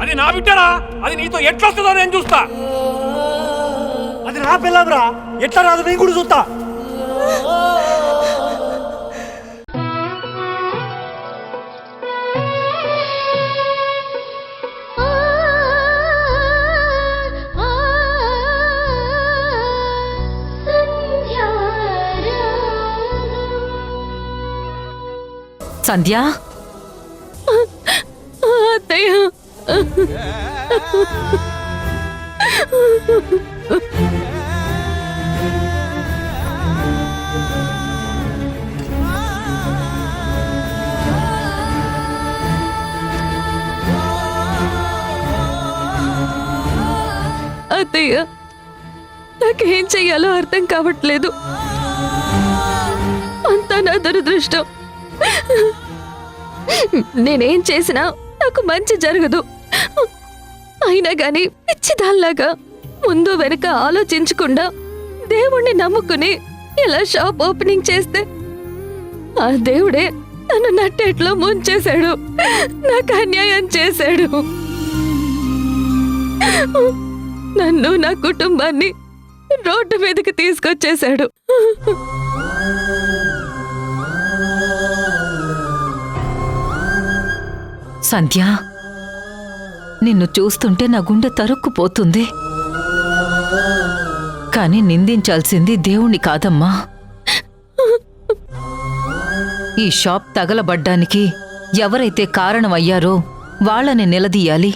అది నా బిడ్డరా, అది నీతో ఎట్లొస్తుందో నేను చూస్తా. అది నా పిల్లరా, ఎట్లా రాదు నేను కూడా చూస్తా. సంధ్య, అత్తయ్య, అత్తయ్య, నాకేం చెయ్యాలో అర్థం కావట్లేదు. అంతా నా దురదృష్టం. నేనేం చేసినా నాకు మంచి జరగదు. అయినా గాని పిచ్చిదాల్లాగా ముందు వెనక ఆలోచించకుండా దేవుణ్ణి నమ్ముకుని ఇలా షాప్ ఓపెనింగ్ చేస్తే ఆ దేవుడే నన్ను నట్టేట్లో ముంచేశాడు, నాకు అన్యాయం చేశాడు. నన్ను నా కుటుంబాన్ని రోడ్డు మీదకి తీసుకొచ్చేశాడు. సంధ్య, నిన్ను చూస్తుంటే నా గుండె తరుక్కుపోతుంది. కాని నిందించాల్సింది దేవుణ్ణి కాదమ్మా. ఈ షాప్ తగలబడ్డానికి ఎవరైతే కారణమయ్యారో వాళ్ళని నిలదీయాలి.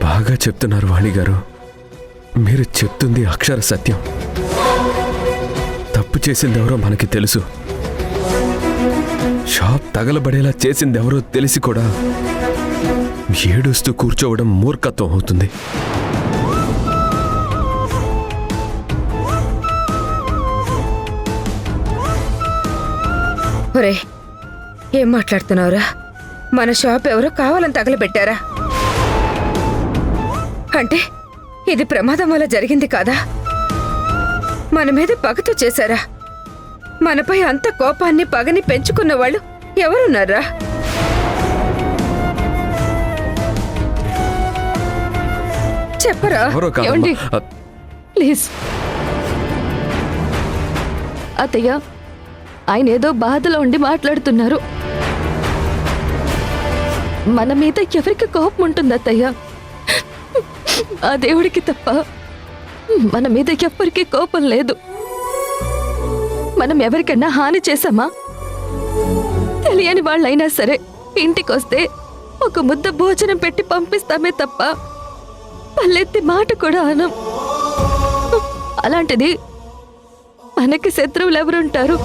బాగా చెప్తున్నారు వాణిగారు. మీరు చెప్తుంది అక్షర సత్యం. తప్పు చేసిందెవరో మనకి తెలుసు. షాప్ తగలబడేలా చేసిందెవరో తెలిసి కూడా ఏడుస్తూ కూర్చోవడం మూర్ఖత్వం అవుతుంది. ఒరే, ఏం మాట్లాడుతున్నావురా? మన షాప్ ఎవరో కావాలని తగలబెట్టారా? అంటే ఇది ప్రమాదం వల్ల జరిగింది కాదా? మన మీద పగతో చేశారా? మనపై అంత కోపాన్ని పగని పెంచుకున్న వాళ్ళు ఎవరున్నారా? చెప్పరా? ఏమండి, ప్లీజ్. అత్తయ్య, ఆయన ఏదో బాధలో ఉండి మాట్లాడుతున్నారు. మన మీద ఎవరికి కోపం ఉంటుంది అత్తయ్య? ఆ దేవుడికి తప్ప మన మీద ఎవ్వరికి కోపం లేదు. మనం ఎవరికన్నా హాని చేశామా? తెలియని వాళ్ళైనా సరే ఇంటికొస్తే ఒక ముద్ద భోజనం పెట్టి పంపిస్తామే తప్ప పల్లెత్తి మాట కూడా అనం. అలాంటిది మనకి శత్రువులు ఎవరుంటారు?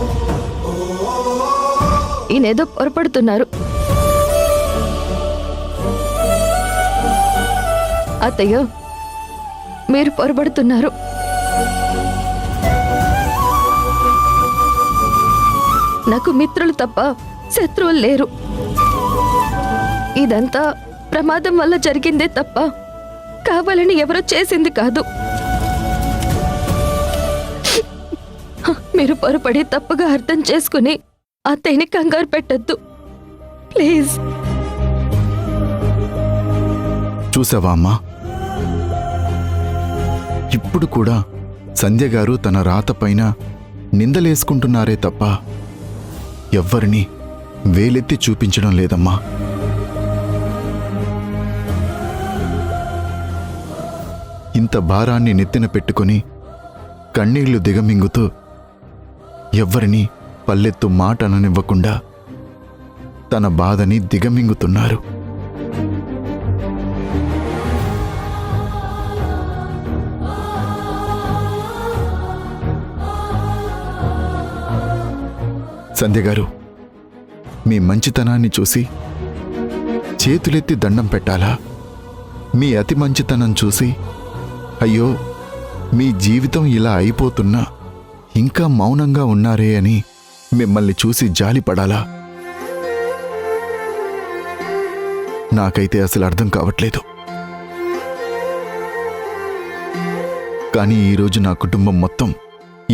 ఈయనేదో పొరపడుతున్నారు. అత్తయ్య, మీరు పొరపడుతున్నారు. నాకు మిత్రులు తప్ప శత్రువులు లేరు. ఇదంతా ప్రమాదం వల్ల జరిగిందే తప్ప కావాలని ఎవరో చేసింది కాదు. మీరు పొరపడి తప్పుగా అర్థం చేసుకుని అత్తయ్యని కంగారు పెట్టద్దు ప్లీజ్. చూసావా అమ్మా, ఇప్పుడు కూడా సంధ్య గారు తన రాత పైన నిందలేసుకుంటున్నారే తప్ప ఎవ్వరినీ వేలెత్తి చూపించడం లేదమ్మా. ఇంత భారాన్ని నెత్తిన పెట్టుకుని కన్నీళ్లు దిగమింగుతూ ఎవ్వరినీ పల్లెత్తు మాట అననివ్వకుండా తన బాధని దిగమింగుతున్నారు. సంధ్య గారు, మీ మంచితనాన్ని చూసి చేతులెత్తి దండం పెట్టాలా? మీ అతి మంచితనం చూసి అయ్యో మీ జీవితం ఇలా అయిపోతున్నా ఇంకా మౌనంగా ఉన్నారే అని మిమ్మల్ని చూసి జాలిపడాలా? నాకైతే అసలు అర్థం కావట్లేదు. కానీ ఈరోజు నా కుటుంబం మొత్తం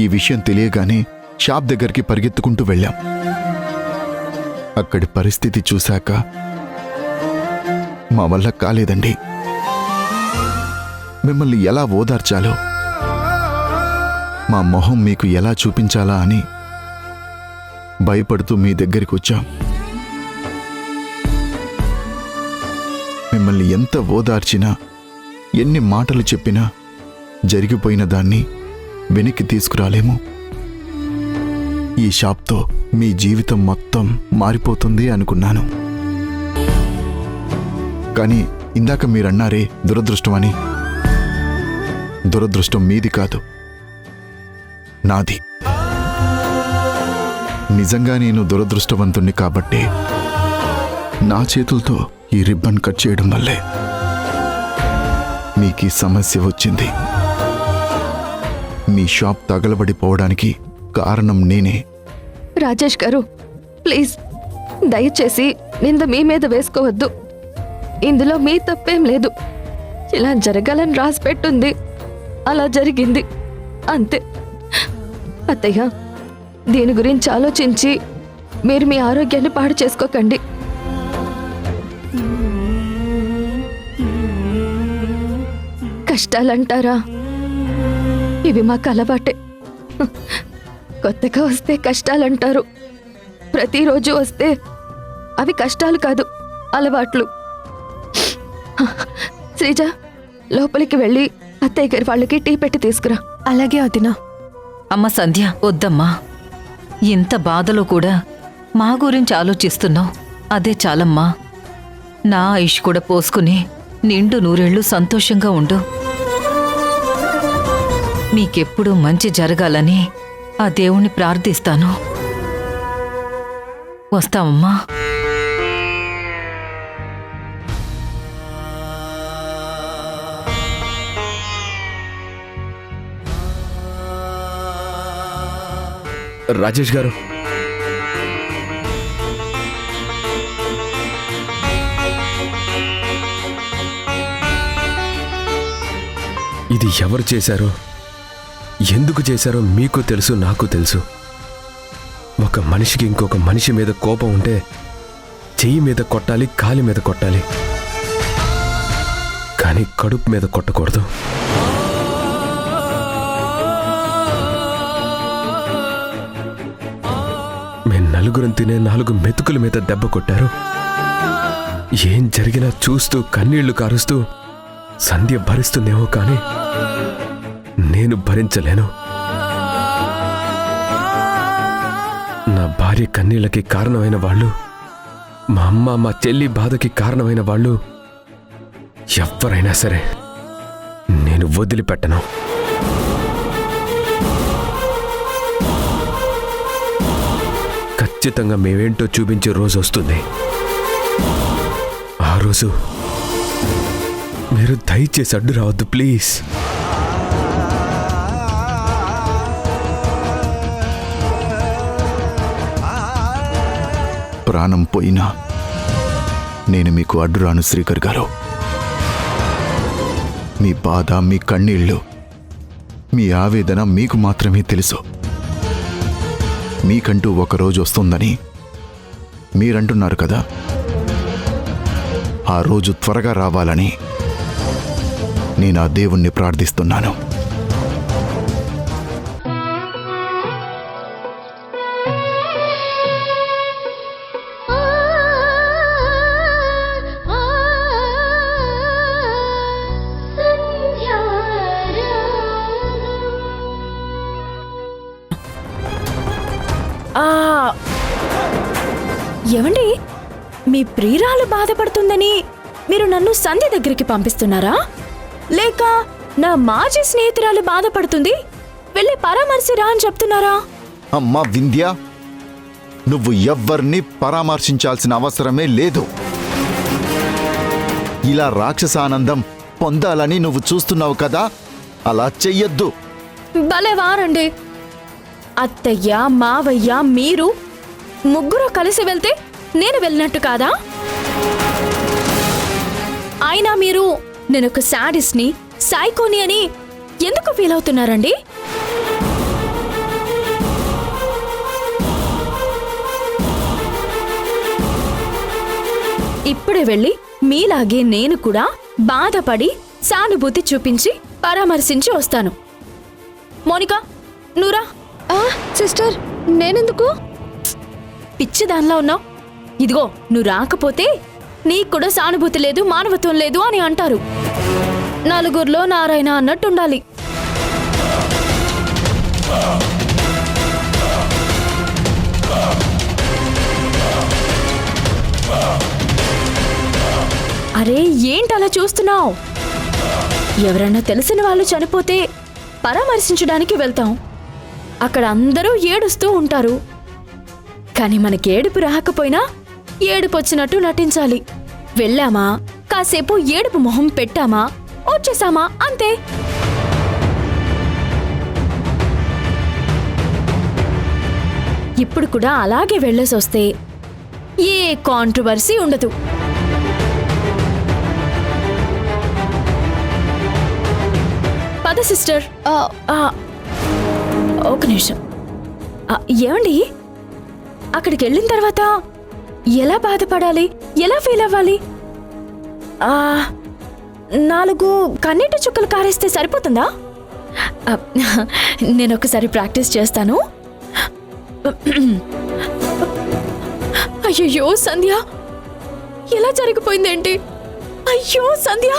ఈ విషయం తెలియగానే షాప్ దగ్గరికి పరిగెత్తుకుంటూ వెళ్ళాం. అక్కడి పరిస్థితి చూశాక మా వల్ల కాలేదండి. మిమ్మల్ని ఎలా ఓదార్చాలో, మా మొహం మీకు ఎలా చూపించాలా అని భయపడుతూ మీ దగ్గరికి వచ్చాం. మిమ్మల్ని ఎంత ఓదార్చినా, ఎన్ని మాటలు చెప్పినా జరిగిపోయిన దాన్ని వెనక్కి తీసుకురాలేము. ఈ షాప్తో మీ జీవితం మొత్తం మారిపోతుంది అనుకున్నాను. కానీ ఇందాక మీరన్నారే దురదృష్టమని. దురదృష్టం మీది కాదు, నాది. నిజంగా నేను దురదృష్టవంతుణ్ణి కాబట్టే నా చేతులతో ఈ రిబ్బన్ కట్ చేయడం వల్లే మీకు సమస్య వచ్చింది. మీ షాప్ తగలబడిపోవడానికి కారణం నేనే. రాజేష్ గారు, ప్లీజ్ దయచేసి నింద మీ మీద వేసుకోవద్దు. ఇందులో మీ తప్పేం లేదు. ఇలా జరగాలని రాసి పెట్టుంది, అలా జరిగింది, అంతే. అత్తయ్య, దీని గురించి ఆలోచించి మీరు మీ ఆరోగ్యాన్ని పాడు చేసుకోకండి. కష్టాలంటారా, ఇవి మాకు అలవాటే. కొత్తగా వస్తే కష్టాలంటారు, ప్రతిరోజు వస్తే అవి కష్టాలు కాదు, అలవాట్లు. శ్రీజ, లోపలికి వెళ్ళి అత్తయ్య గారి వాళ్ళకి టీ పెట్టి తీసుకురా. అలాగే వదినా. అమ్మ సంధ్య, వద్దమ్మా. ఇంత బాధలో కూడా మా గురించి ఆలోచిస్తున్నావు, అదే చాలమ్మా. నా ఆయుష్ కూడా పోసుకుని నిండు నూరేళ్లు సంతోషంగా ఉండు. మీకెప్పుడూ మంచి జరగాలని ఆ దేవుణ్ణి ప్రార్థిస్తాను. వస్తామమ్మా. రాజేష్ గారు, ఇది ఎవరు చేశారో, ఎందుకు చేశారో మీకు తెలుసు, నాకు తెలుసు. ఒక మనిషికి ఇంకొక మనిషి మీద కోపం ఉంటే చెయ్యి మీద కొట్టాలి, కాలి మీద కొట్టాలి, కానీ కడుపు మీద కొట్టకూడదు. మీ నలుగురం తినే 4 మెతుకుల మీద దెబ్బ కొట్టారు. ఏం జరిగినా చూస్తూ కన్నీళ్లు కారుస్తూ సంధ్య భరిస్తుందేమో కానీ నేను భరించలేను. నా భార్య కన్నీళ్ళకి కారణమైన వాళ్ళు, మా అమ్మ మా చెల్లి బాధకి కారణమైన వాళ్ళు ఎవరైనా సరే నేను వదిలిపెట్టను. ఖచ్చితంగా మేమేంటో చూపించే రోజు వస్తుంది. ఆ రోజు మీరు దయచేసి అడ్డు రావద్దు ప్లీజ్. ప్రాణం పోయినా నేను మీకు అడ్డురాను శ్రీకర్ గారు. మీ బాధ, మీ కన్నీళ్లు, మీ ఆవేదన మీకు మాత్రమే తెలుసు. మీకంటూ ఒకరోజు వస్తుందని మీరంటున్నారు కదా, ఆ రోజు త్వరగా రావాలని నేను ఆ దేవుణ్ణి ప్రార్థిస్తున్నాను. ఏమండి, మీ ప్రియురాలు బాధపడుతుందని మీరు నన్ను సంధ్య దగ్గరికి పంపిస్తున్నారా? లేక నా మాజీ స్నేహితురాలు బాధపడుతుంది, వెళ్ళి పరామర్శిరా అని చెప్తున్నారా? అమ్మా వింధ్య, నువ్వు ఎవ్వరిని పరామర్శించాల్సిన అవసరమే లేదు. ఇలా రాక్షసానందం పొందాలని నువ్వు చూస్తున్నావు కదా, అలా చెయ్యొద్దు. భలే వారండి. అత్తయ్య, మావయ్య, మీరు ముగ్గురు కలిసి వెళ్తే నేను వెళ్ళినట్టు కాదా? అయినా మీరు నేనొక శాడిస్ట్ని, సైకోని అని ఎందుకు ఫీల్ అవుతున్నారండి? ఇప్పుడే వెళ్ళి మీలాగే నేను కూడా బాధపడి సానుభూతి చూపించి పరామర్శించి వస్తాను. మోనికా నువ్వురా. సిస్టర్ నేనెందుకు? పిచ్చి దానిలా ఉన్నావు. ఇదిగో నువ్వు రాకపోతే నీకు కూడా సానుభూతి లేదు, మానవత్వం లేదు అని అంటారు. నలుగురిలో నారాయణ అన్నట్టుండాలి. అరే ఏంటలా చూస్తున్నావు? ఎవరన్నా తెలిసిన వాళ్ళు చనిపోతే పరామర్శించడానికి వెళ్తాం. అక్కడ అందరూ ఏడుస్తూ ఉంటారు. కానీ మనకి ఏడుపు రాకపోయినా ఏడుపు వచ్చినట్టు నటించాలి. వెళ్ళామా, కాసేపు ఏడుపు మొహం పెట్టామా, వచ్చేసామా అంతే. ఇప్పుడు కూడా అలాగే వెళ్ళేసొస్తే ఏ కాంట్రవర్సీ ఉండదు. పద సిస్టర్. ఒక నిమిషం. ఏమండి, అక్కడికి వెళ్ళిన తర్వాత ఎలా బాధపడాలి, ఎలా ఫీల్ అవ్వాలి? 4 కన్నీటి చుక్కలు కారేస్తే సరిపోతుందా? నేను ఒకసారి ప్రాక్టీస్ చేస్తాను. అయ్యో సంధ్య, ఎలా జరిగిపోయిందేంటి? అయ్యో సంధ్య,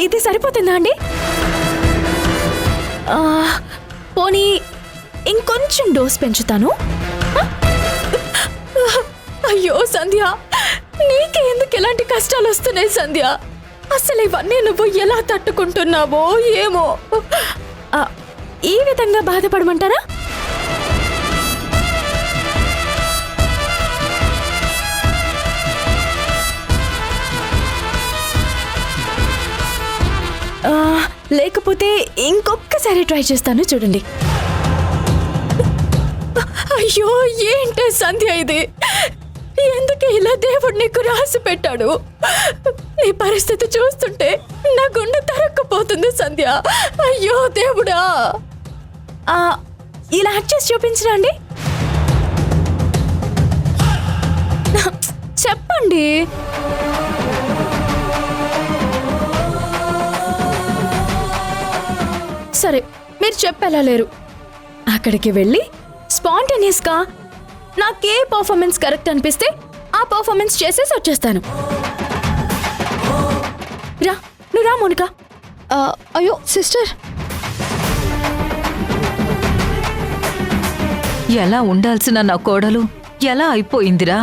ఇది సరిపోతుందా అండి? పోనీ ఇంకొంచెం డోస్ పెంచుతాను. అయ్యో సంధ్య, నీకే ఎందుకు ఎలాంటి కష్టాలు వస్తున్నాయి సంధ్య? అసలు ఇవన్నీ నువ్వు ఎలా తట్టుకుంటున్నావో ఏమో. ఈ విధంగా బాధపడమంటారా? లేకపోతే ఇంకొకసారి ట్రై చేస్తాను, చూడండి. అయ్యో ఏంటే సంధ్య ఇది? ఎందుకు ఇలా దేవుడు నీకు రాసి పెట్టాడు? నీ పరిస్థితి చూస్తుంటే నా గుండె తరక్కుపోతుంది సంధ్య. అయ్యో దేవుడా. ఇలా యాక్ట్ చేసి చూపించరా అండి? చెప్పండి. సరే, మీరు చెప్పేలా లేరు. అక్కడికి వెళ్ళి స్పాంటేనియస్గా నాకే పర్ఫార్మెన్స్ కరెక్ట్ అనిపిస్తే ఆ పర్ఫార్మెన్స్ చేసేసి వచ్చేస్తాను. రా, నువ్వు రా మోనికా. అయ్యో సిస్టర్, ఎలా ఉండాల్సిన నా కోడలు ఎలా అయిపోయిందిరా?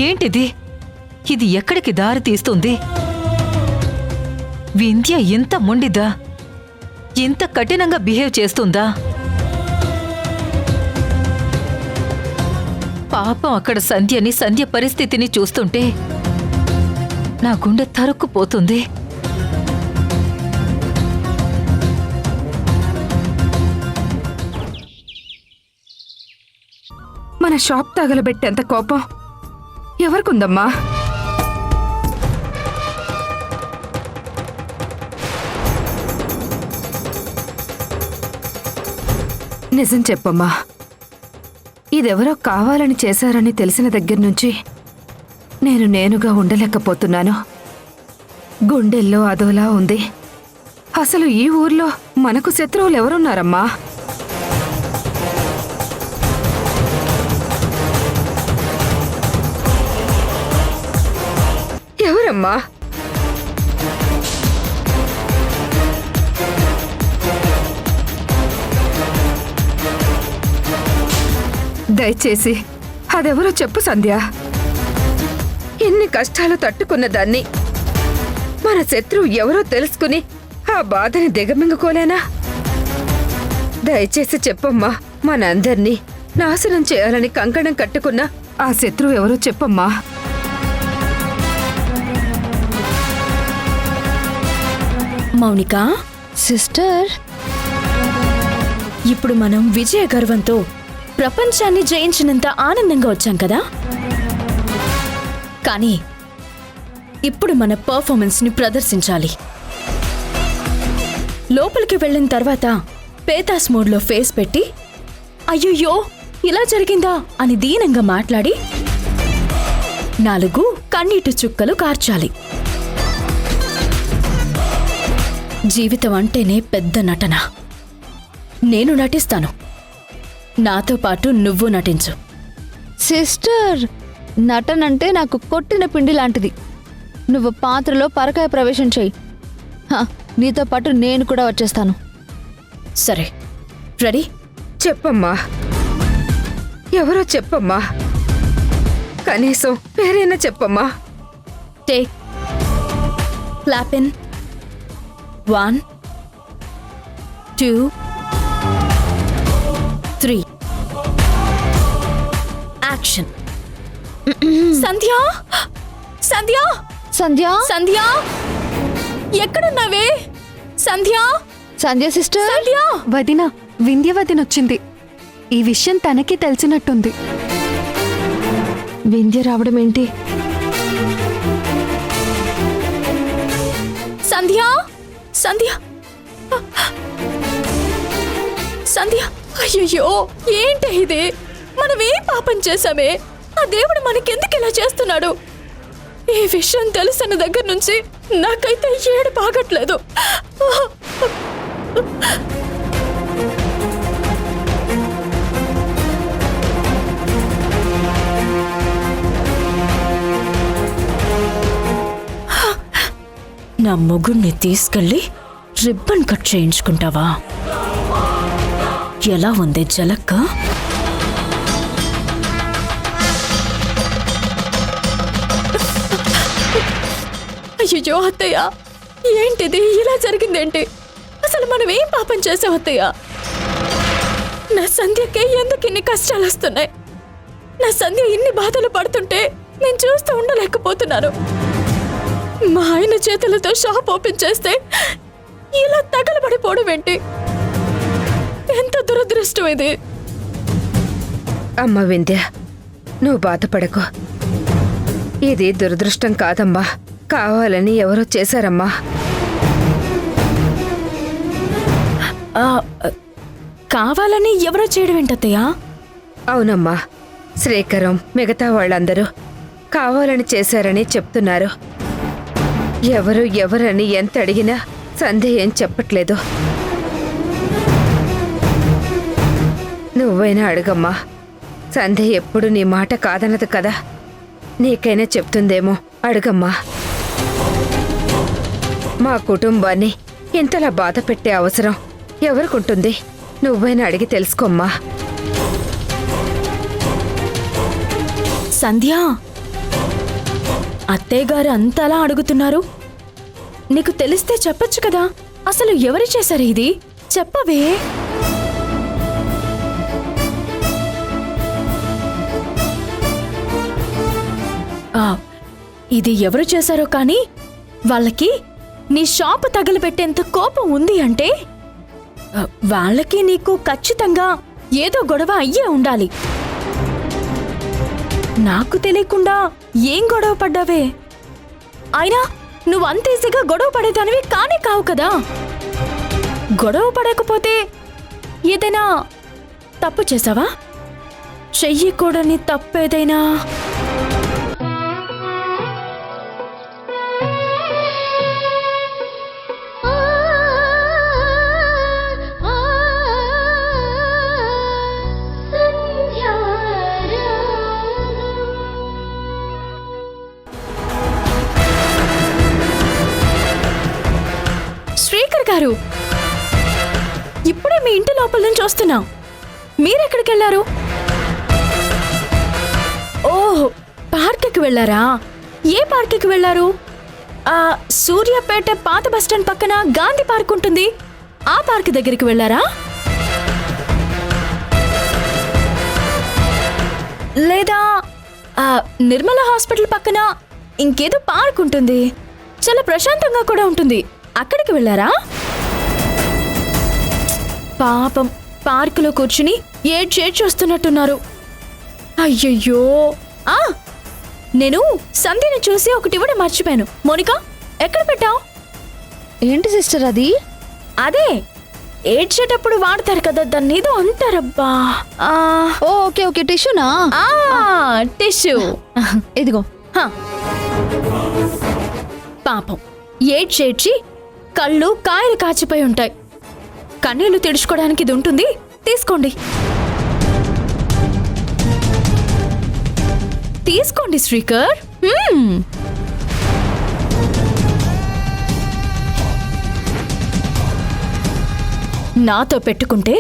ఏంటిది? ఇది ఎక్కడికి దారి తీస్తుంది? వింధ్య ఇంత మొండిదా? ఇంత కఠినంగా బిహేవ్ చేస్తుందా? పాపం అక్కడ సంధ్యని, సంధ్య పరిస్థితిని చూస్తుంటే నా గుండె తరుక్కుపోతుంది. మన షాప్ తగలబెట్టేంత కోపం ఎవరికుందమ్మా? నిజం చెప్పమ్మా, ఇదెవరో కావాలని చేశారని తెలిసిన దగ్గర నుంచి నేనుగా ఉండలేకపోతున్నాను. గుండెల్లో అదోలా ఉంది. అసలు ఈ ఊర్లో మనకు శత్రువులు ఎవరున్నారమ్మా? ఎవరమ్మా? దయచేసి అదెవరో చెప్పు సంధ్య. ఎన్ని కష్టాలు తట్టుకున్న దాన్ని మన శత్రువు ఎవరో తెలుసుకుని ఆ బాధని దిగమింగుకోలేనా? దయచేసి చెప్పమ్మా. మనందర్నీ నాశనం చేయాలని కంకణం కట్టుకున్న ఆ శత్రువు ఎవరో చెప్పమ్మా. మౌనిక సిస్టర్, ఇప్పుడు మనం విజయ గర్వంతో ప్రపంచాన్ని జయించినంత ఆనందంగా వచ్చాం కదా? కానీ ఇప్పుడు మన పర్ఫార్మెన్స్ని ప్రదర్శించాలి. లోపలికి వెళ్ళిన తర్వాత పేతాస్ మోడ్లో ఫేస్ పెట్టి అయ్యయ్యో ఇలా జరిగిందా అని దీనంగా మాట్లాడి 4 కన్నీటి చుక్కలు కార్చాలి. జీవితం అంటేనే పెద్ద నటన. నేను నటిస్తాను, నాతో పాటు నువ్వు నటించు. సిస్టర్, నటనంటే నాకు కొట్టిన పిండి లాంటిది. నువ్వు పాత్రలో పరకాయ ప్రవేశం చెయ్యి. నీతో పాటు నేను కూడా వచ్చేస్తాను. సరే, రెడీ? చెప్పమ్మా, ఎవరో చెప్పమ్మా, కనీసం పేరైనా చెప్పమ్మా. Take, clap in. 1 2 3 action. Sandhya, Sandhya, Sandhya, Sandhya, ఎక్కడున్నావే? సంధ్య, సంధ్య సిస్టర్. సంధ్య. వదిన, వింధ్య వదిన వచ్చింది. ఈ విషయం తనకి తెలిసినట్టుంది. వింధ్య రావడం ఏంటి? సంధ్య, సంధ్య, సంధ్య. అయ్యయ్యో, ఏంటి ఇది? మనమేం పాపం చేశామే? ఆ దేవుడు మనకెందుకు ఇలా చేస్తున్నాడు? ఈ విషయం తెలిసిన దగ్గర నుంచి నాకైతే ఏడు బాగట్లేదు. నా మొగుణ్ణి తీసుకెళ్ళి రిబ్బన్ కట్ చేయించుకుంటావా? ఎలా ఉంది జలక్క? అయ్యో అత్తయ్య, ఏంటిది? ఇలా జరిగిందేంటి? అసలు మనం ఏం పాపం చేసాం అత్తయ్య? నా సంధ్యకే ఎందుకు ఇన్ని కష్టాలు వస్తున్నాయి? నా సంధ్య ఇన్ని బాధలు పడుతుంటే నేను చూస్తూ ఉండలేకపోతున్నాను. మా ఆయన చేతులతో షాప్ ఓపెన్ చేస్తే ఇలా తగలబడిపోవడం ఏంటి? ఎంత దురదృష్టం ఇది. అమ్మ వింధ్య, నువ్వు బాధపడకు. ఇది దురదృష్టం కాదమ్మా, కావాలని ఎవరో చేశారమ్మా. కావాలని ఎవరో చేయడం ఏంటత్తయ్యా? అవునమ్మా, శ్రీకరం మిగతా వాళ్ళందరూ కావాలని చేశారని చెప్తున్నారు. ఎవరని ఎంత అడిగినా సంధ్య ఏం చెప్పట్లేదు. నువ్వైనా అడుగమ్మా. సంధ్య ఎప్పుడు నీ మాట కాదనదు కదా, నీకైనా చెప్తుందేమో, అడుగమ్మా. మా కుటుంబాన్ని ఇంతలా బాధ పెట్టే అవసరం ఎవరికుంటుంది? నువ్వైనా అడిగి తెలుసుకోమ్మా. సంధ్య, అత్తయ్య గారు అంతలా అడుగుతున్నారు. నీకు తెలిస్తే చెప్పొచ్చు కదా. అసలు ఎవరు చేశారు ఇది? చెప్పవే. ఇది ఎవరు చేశారో కానీ వాళ్ళకి నీ షాపు తగలబెట్టేంత కోపం ఉంది అంటే వాళ్ళకి నీకు ఖచ్చితంగా ఏదో గొడవ అయ్యే ఉండాలి. నాకు తెలియకుండా ఏం గొడవ పడ్డావే? అయినా నువ్వు అంత ఈజీగా గొడవ పడేదానివి కానే కావు కదా. గొడవ పడకపోతే ఏదైనా తప్పు చేసావా? చెయ్యకూడని తప్పేదైనా? శ్రీకర్ గారు, ఇప్పుడే మీ ఇంటి లోపల నుంచి వస్తున్నాం. మీరెక్కడికి వెళ్ళారు? ఓహ్, పార్క్కి వెళ్ళారా? ఏ పార్క్కి వెళ్ళారు? సూర్యాపేట పాత బస్టాండ్ పక్కన గాంధీ పార్క్ ఉంటుంది, ఆ పార్క్ దగ్గరికి వెళ్ళారా? లేదా నిర్మల హాస్పిటల్ పక్కన ఇంకేదో పార్క్ ఉంటుంది, చాలా ప్రశాంతంగా కూడా ఉంటుంది, అక్కడికి వెళ్ళారా? పాపం పార్కులో కూర్చుని ఏడ్చేస్తున్నట్టున్నారు. అయ్యయ్యో. నేను సంధ్యని చూసి ఒకటి ఇవ్వడం మర్చిపోయాను. మోనికా, ఎక్కడ పెట్టావు? ఏంటి సిస్టర్ అది? అదే ఏడ్చేటప్పుడు వాడతారు కదా, దాన్ని ఏదో అంటారబ్బా. ఓకే ఓకే, టిష్యూనా? టిష్యూ. ఇదిగో హా. పాపం ఏడ్చేడ్చి కళ్ళు కాయలు కాచిపోయి ఉంటాయి. కన్నీళ్లు తెడుచుకోవడానికి ఇది ఉంటుంది, తీసుకోండి. తీసుకోండి శ్రీకర్. నాతో పెట్టుకుంటే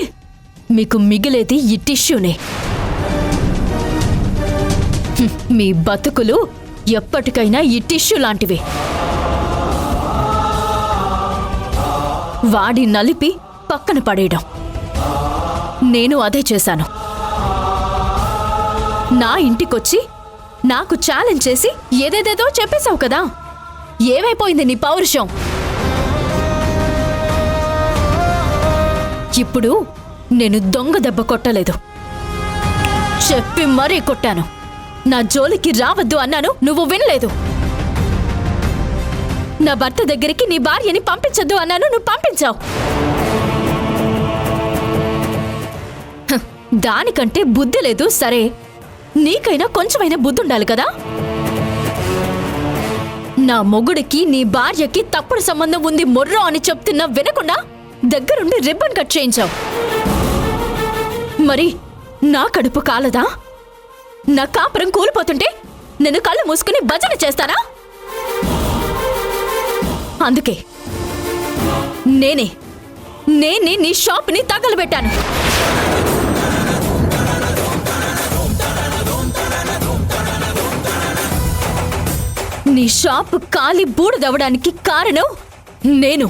మీకు మిగిలేది ఈ టిష్యూనే. మీ బతుకులు ఎప్పటికైనా ఈ టిష్యూ లాంటివే. వాడి నలిపి పక్కన పడేయడం. నేను అదే చేశాను. నా ఇంటికొచ్చి నాకు ఛాలెంజ్ చేసి ఏదేదేదో చెప్పేశావు కదా. ఏమైపోయింది నీ పౌరుషం? ఇప్పుడు నేను దొంగ దెబ్బ కొట్టలేదు, చెప్పి మరీ కొట్టాను. నా జోలికి రావద్దు అన్నాను, నువ్వు వినలేదు. నా భర్త దగ్గరికి నీ భార్యని పంపించద్దు అన్నాను, నువ్వు పంపించావు. దానికంటే బుద్ధి లేదు. సరే, నీకైనా కొంచెమైనా బుద్ధి ఉండాలి కదా. నా మొగుడికి నీ భార్యకి తప్పుడు సంబంధం ఉంది మొర్రో అని చెప్తున్నా వినకుండా దగ్గరుండి రిబ్బన్ కట్ చేయించావు. మరి నా కడుపు కాలదా? నా కాపురం కూలిపోతుంటే నేను కళ్ళు మూసుకుని భజన చేస్తానా? అందుకే నేనే నీ షాప్ని తగలబెట్టాను. నీ షాప్ కాలి బూడిదవ్వడానికి కారణం నేను.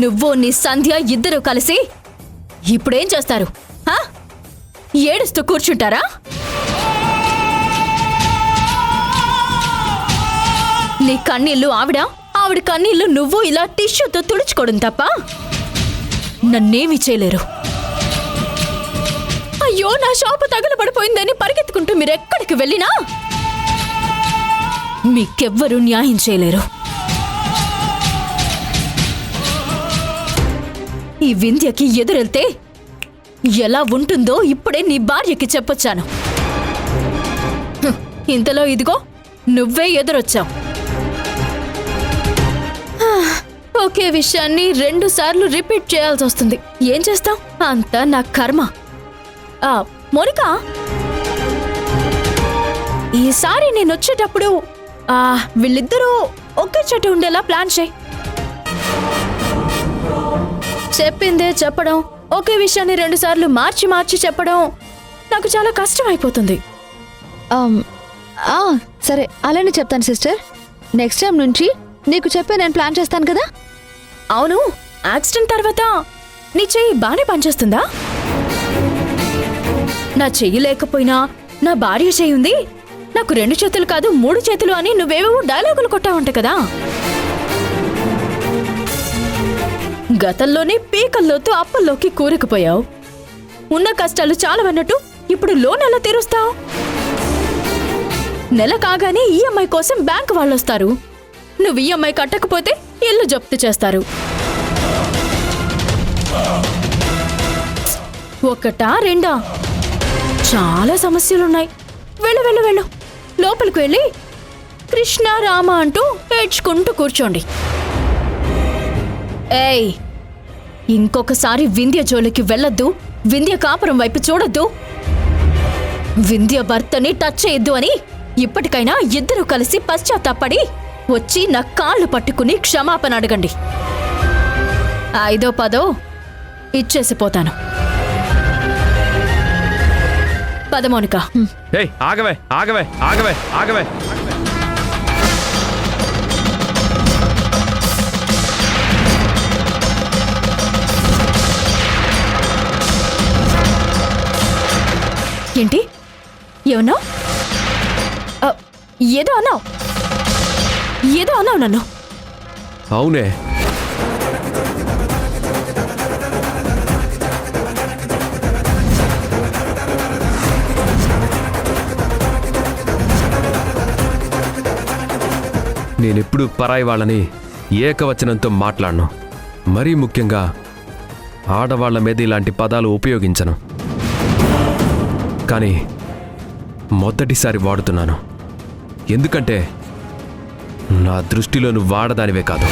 నువ్వు నీ సంధ్య ఇద్దరు కలిసి ఇప్పుడేం చేస్తారు? ఏడుస్తూ కూర్చుంటారా? నీ కన్నీళ్లు ఆవిడ కన్నీళ్లు నువ్వు ఇలా టిష్యూతో తుడుచుకోవడం తప్ప నన్నేమీ చేయలేరు. అయ్యో, నా షాపు తగలబడిపోయిందని పరిగెత్తుకుంటూ మీరెక్కడికి వెళ్ళినా మీకెవ్వరూ న్యాయం చేయలేరు. ఈ వింధ్యకి ఎదురెళ్తే ఎలా ఉంటుందో ఇప్పుడే నీ భార్యకి చెప్పొచ్చాను. ఇంతలో ఇదిగో నువ్వే ఎదురొచ్చావు. ఒకే విషయాన్ని 2 సార్లు రిపీట్ చేయాల్సి వస్తుంది. ఏం చేస్తాం? అంతా నా కర్మ. మోనికా, ఈసారి నేను వచ్చేటప్పుడు వీళ్ళిద్దరూ ఒకే చోట ఉండేలా ప్లాన్ చేయి. చెప్పిందే చెప్పడం, ఒకే విషయాన్ని 2 సార్లు మార్చి చెప్పడం నాకు చాలా కష్టం అయిపోతుంది. సరే, అలానే చెప్తాను సిస్టర్. నెక్స్ట్ టైం నుంచి నీకు చెప్పే నేను ప్లాన్ చేస్తాను కదా. అవును, యాక్సిడెంట్ తర్వాత నీ చెయ్యి బానే పనిచేస్తుందా? నా చెయ్యి లేకపోయినా నా భార్య చెయ్యి ఉంది, నాకు 2 చేతులు కాదు 3 చేతులు అని నువ్వేవేవో డైలాగులు కొట్టావంట కదా. గతంలోనే పీకల్లోతూ అప్పల్లోకి కూరుకుపోయావు. ఉన్న కష్టాలు చాలవన్నట్టు ఇప్పుడు లోన్ ఎలా తీరుస్తావు? నెల కాగానే ఈఎంఐ కోసం బ్యాంకు వాళ్ళొస్తారు. నువ్వు ఈఎంఐ కట్టకపోతే ఇల్లు జప్తు చేస్తారు. ఒకటా రెండా? చాలా సమస్యలున్నాయి. వెళ్ళు వెళ్ళు వెళ్ళు, లోపలికి వెళ్ళి కృష్ణ రామ అంటూ ఏడ్చుకుంటూ కూర్చోండి. ఏయ్, ఇంకొకసారి వింధ్య జోలికి వెళ్ళొద్దు, వింధ్య కాపురం వైపు చూడొద్దు, వింధ్య భర్తని టచ్ చేయొద్దు అని ఇప్పటికైనా ఇద్దరు కలిసి పశ్చాత్తాపడి వచ్చి నా కాళ్ళు పట్టుకుని క్షమాపణ అడగండి. 5ో 10ఓ ఇచ్చేసిపోతాను. పద మోనిక. ఆగవే ఆగవే ఆగవే ఆగవే. ఏంటి ఏమన్నావు? ఏదో అన్నావు నన్ను. అవునే, నేనెప్పుడు పరాయి వాళ్ళని ఏకవచనంతో మాట్లాడను. మరీ ముఖ్యంగా ఆడవాళ్ల మీద ఇలాంటి పదాలు ఉపయోగించను. కానీ మొదటిసారి వాడుతున్నాను. ఎందుకంటే నా దృష్టిలో నువ్వు వాడదానివే కాదు,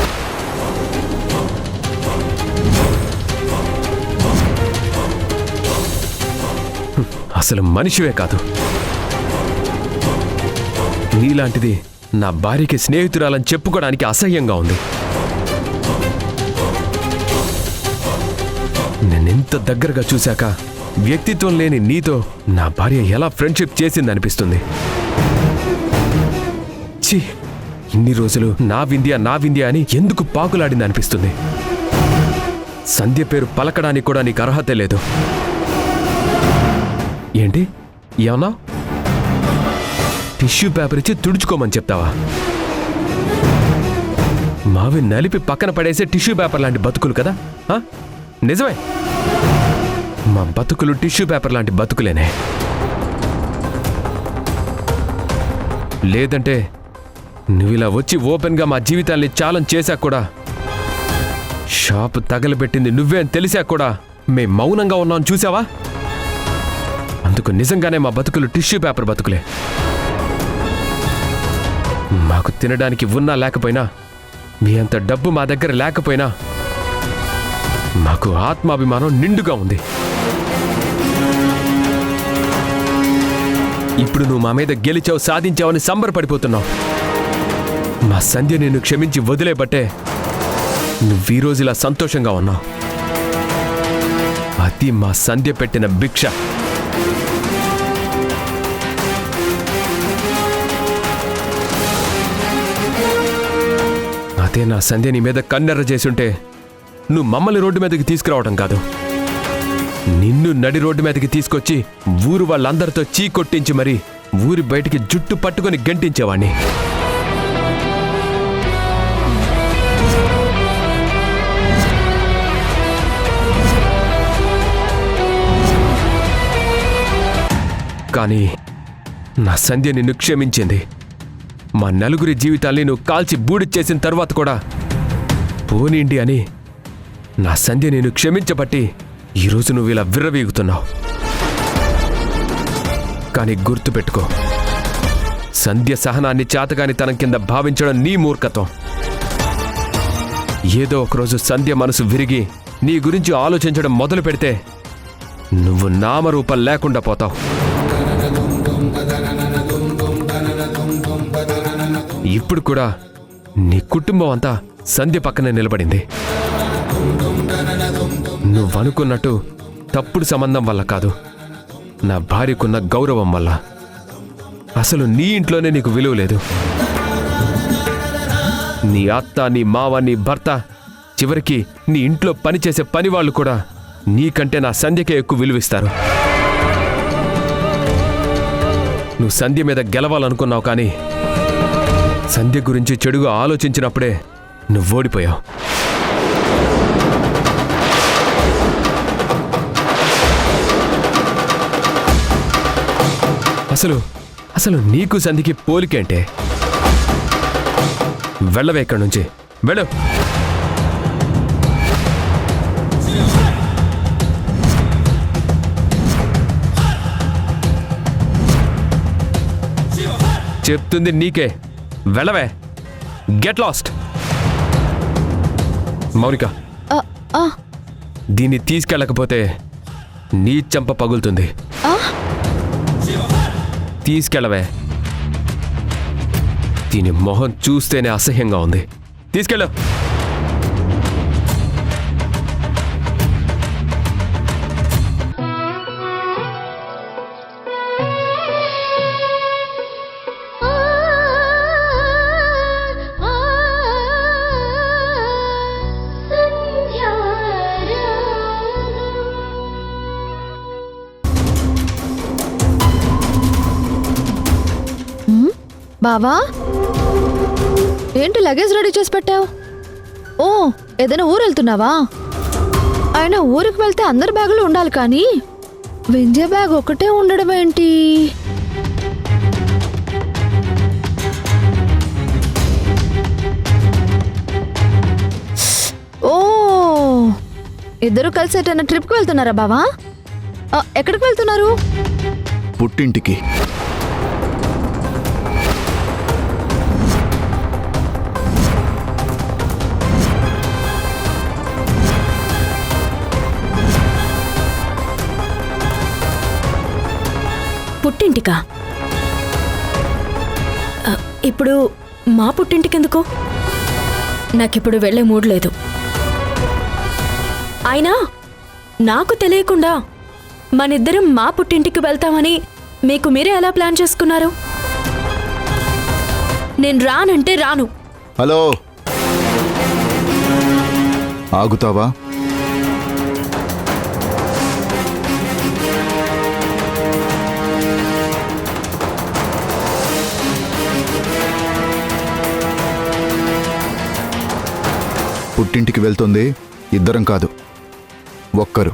అసలు మనిషివే కాదు. నీలాంటిది నా భార్యకి స్నేహితురాలని చెప్పుకోవడానికి అసహ్యంగా ఉంది. నేనెంత దగ్గరగా చూశాక వ్యక్తిత్వం లేని నీతో నా భార్య ఎలా ఫ్రెండ్షిప్ చేసిందనిపిస్తుంది. ఛీ, ఇన్ని రోజులు నా వింధ్య అని ఎందుకు పాకులాడింది అనిపిస్తుంది. సంధ్య పేరు పలకడానికి కూడా నీకు అర్హత లేదు. ఏంటి ఏమన్నా? టిష్యూ పేపర్ ఇచ్చి తుడుచుకోమని చెప్తావా? మావి నలిపి పక్కన పడేసే టిష్యూ పేపర్ లాంటి బతుకులు కదా? నిజమే, మా బతుకులు టిష్యూ పేపర్ లాంటి బతుకులేనే. లేదంటే నువ్విలా వచ్చి ఓపెన్గా మా జీవితాల్ని ఛాలెంజ్ చేశాక కూడా, షాపు తగలబెట్టింది నువ్వే అని తెలిసాక కూడా మేం మౌనంగా ఉన్నాం చూసావా? అందుకు నిజంగానే మా బతుకులు టిష్యూ పేపర్ బతుకులే. మాకు తినడానికి ఉన్నా లేకపోయినా, మీ అంత డబ్బు మా దగ్గర లేకపోయినా మాకు ఆత్మాభిమానం నిండుగా ఉంది. ఇప్పుడు నువ్వు మా మీద గెలిచావు, సాధించావని సంబరపడిపోతున్నావు. మా సంధ్య నిన్ను క్షమించి వదిలేబట్టే నువ్వు ఈ రోజు ఇలా సంతోషంగా ఉన్నావు. అది మా సంధ్య పెట్టిన భిక్ష. అదే నా సంధ్య నీ మీద కన్నెర్ర చేసుంటే నువ్వు మమ్మల్ని రోడ్డు మీదకి తీసుకురావడం కాదు, నిన్ను నడి రోడ్డు మీదకి తీసుకొచ్చి ఊరు వాళ్ళందరితో చీకొట్టించి మరి ఊరి బయటికి జుట్టు పట్టుకొని గంటించేవాణ్ణి. కానీ నా సంధ్య నిన్ను క్షమించింది. మా నలుగురి జీవితాల్ని నువ్వు కాల్చి బూడిచ్చేసిన తర్వాత కూడా పోనీండి అని నా సంధ్య నేను క్షమించబట్టి ఈరోజు నువ్వు ఇలా విర్రవీగుతున్నావు. కానీ గుర్తుపెట్టుకో, సంధ్య సహనాన్ని చాతగాని తనం కింద భావించడం నీ మూర్ఖత్వం. ఏదో ఒకరోజు సంధ్య మనసు విరిగి నీ గురించి ఆలోచించడం మొదలు పెడితే నువ్వు నామరూపం లేకుండా పోతావు. ఇప్పుడు కూడా నీ కుటుంబం అంతా సంధ్య పక్కనే నిలబడింది. నువ్వనుకున్నట్టు తప్పుడు సంబంధం వల్ల కాదు, నా భార్యకున్న గౌరవం వల్ల. అసలు నీ ఇంట్లోనే నీకు విలువ లేదు. నీ అత్త, నీ మావ, నీ భర్త, చివరికి నీ ఇంట్లో పనిచేసే పని వాళ్ళు కూడా నీకంటే నా సంధ్యకే ఎక్కువ విలువిస్తారు. నువ్వు సంధ్య మీద గెలవాలనుకున్నావు, కానీ సంధ్య గురించి చెడుగా ఆలోచించినప్పుడే నువ్వు ఓడిపోయావు. అసలు నీకు సంధ్యకి పోలికేంటే? వెళ్ళవే ఇక్కడి నుంచి, వెళ్ళు. చెప్తుంది నీకే, వెళ్ళవే. Get lost. మౌనిక, దీన్ని తీసుకెళ్ళకపోతే నీ చెంప పగులుతుంది. తీసుకెళ్ళవే. దీని మొహం చూస్తేనే అసహ్యంగా ఉంది. తీసుకెళ్ళు. బావా, ఏంటి లగేజ్ రెడీ చేసి పెట్టావు? ఓ, ఏదైనా ఊరు వెళ్తున్నావా? అయినా ఊరికి వెళ్తే అందరి బ్యాగులు ఉండాలి, కానీ వింధ్య బ్యాగ్ ఒకటే ఉండడం ఏంటి? ఓ, ఇద్దరు కలిసి ఎటైనా ట్రిప్కి వెళ్తున్నారా బావా? ఎక్కడికి వెళ్తున్నారు? పుట్టింటికి. పుట్టింటికా? ఇప్పుడు మా పుట్టింటికెందుకు? నాకిప్పుడు వెళ్ళే మూడ్ లేదు. అయినా నాకు తెలియకుండా మనిద్దరం మా పుట్టింటికి వెళ్తామని మీకు మీరే ఎలా ప్లాన్ చేసుకున్నారు? నేను రానంటే రాను. హలో, ఆగుతావా? పుట్టింటికి వెళ్తుంది ఇద్దరం కాదు, ఒక్కరు.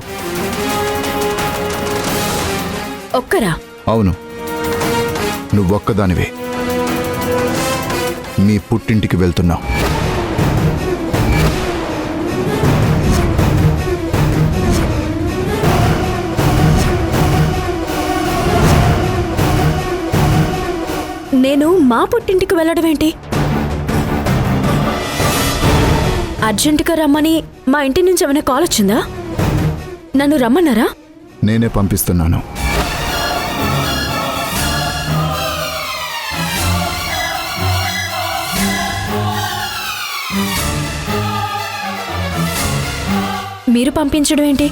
ఒక్కరా? అవును, నువ్వొక్కదానివే. మీ పుట్టింటికి వెళ్తున్నావు. నేను మా పుట్టింటికి వెళ్ళడం ఏంటి? అర్జెంటుగా రమ్మని మా ఇంటి నుంచి ఏమైనా కాల్ వచ్చిందా? నన్ను రమ్మన్నారా? నేనే పంపిస్తున్నాను. మీరు పంపించడం ఏంటి?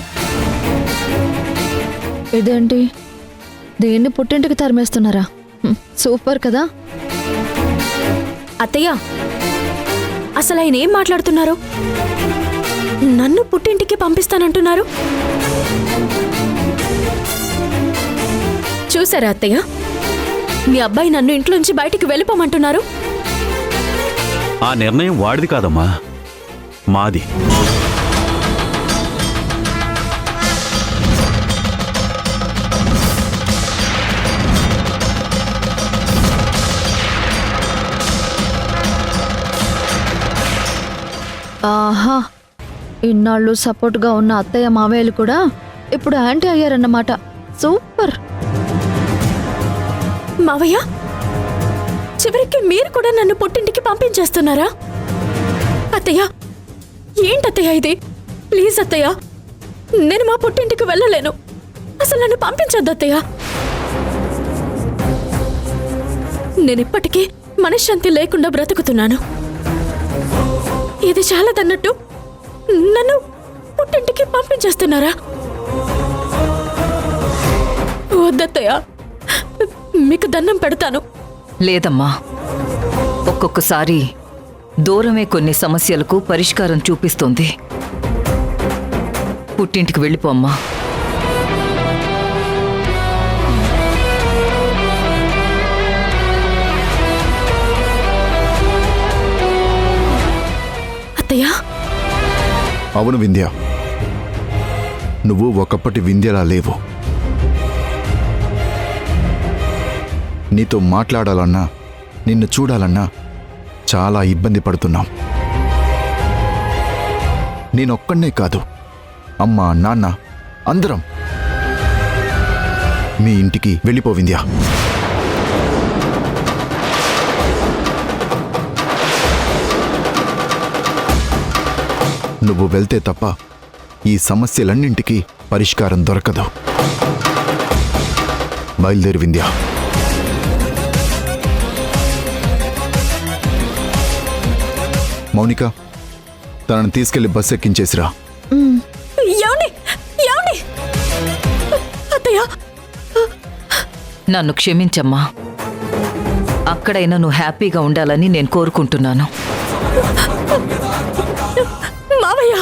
ఇదేంటి, దేన్ని పుట్టింటికి తరిమేస్తున్నారా? సూపర్ కదా. అత్తయ్య, అసలు ఆయన ఏం మాట్లాడుతున్నారు? నన్ను పుట్టింటికి పంపిస్తానంటున్నారు. చూసారా అత్తయ్య, మీ అబ్బాయి నన్ను ఇంట్లోంచి బయటికి వెళ్ళిపోమంటున్నారు. ఆ నిర్ణయం వాడిది కాదమ్మా, మాది. ఆహా, ఇన్నాళ్ళు సపోర్ట్గా ఉన్న అత్తయ్య మావయ్యలు కూడా ఇప్పుడు యాంటీ అయ్యారన్నమాట. సూపర్. మావయ్య, చివరికి మీరు కూడా నన్ను పుట్టింటికి పంపించేస్తున్నారా? అత్తయ్య, ఏంటత్తయ్య ఇది? ప్లీజ్ అత్తయ్య, నేను మా పుట్టింటికి వెళ్ళలేను. అసలు నన్ను పంపించొద్దు అత్తయ్య. నేను ఇప్పటికీ మనశ్శాంతి లేకుండా బ్రతుకుతున్నాను. ఇది చాలదన్నట్టు నన్ను పుట్టింటికి పంపించేస్తున్నారా? వద్దత్తయ్య, మీకు దండం పెడతాను. లేదమ్మా, ఒక్కొక్కసారి దూరమే కొన్ని సమస్యలకు పరిష్కారం చూపిస్తుంది. పుట్టింటికి వెళ్ళిపోమ్మా. అత్తయ్య, అవును వింధ్య, నువ్వు ఒకప్పటి వింధ్యలా లేవు. నీతో మాట్లాడాలన్నా, నిన్ను చూడాలన్నా చాలా ఇబ్బంది పడుతున్నాం. నేనొక్కడే కాదు, అమ్మ, నాన్న అందరం మీ ఇంటికి వెళ్ళిపో వింధ్య. నువ్వు వెళ్తే తప్ప ఈ సమస్యలన్నింటికీ పరిష్కారం దొరకదు. బయలుదేరి వింధ్య. మౌనిక, తనని తీసుకెళ్లి బస్ ఎక్కించేసిరా. ఏమండి? ఏమండి? అత్తయ్య, నన్ను క్షమించమ్మా. అక్కడైనా నువ్వు హ్యాపీగా ఉండాలని నేను కోరుకుంటున్నాను. మావయ్య,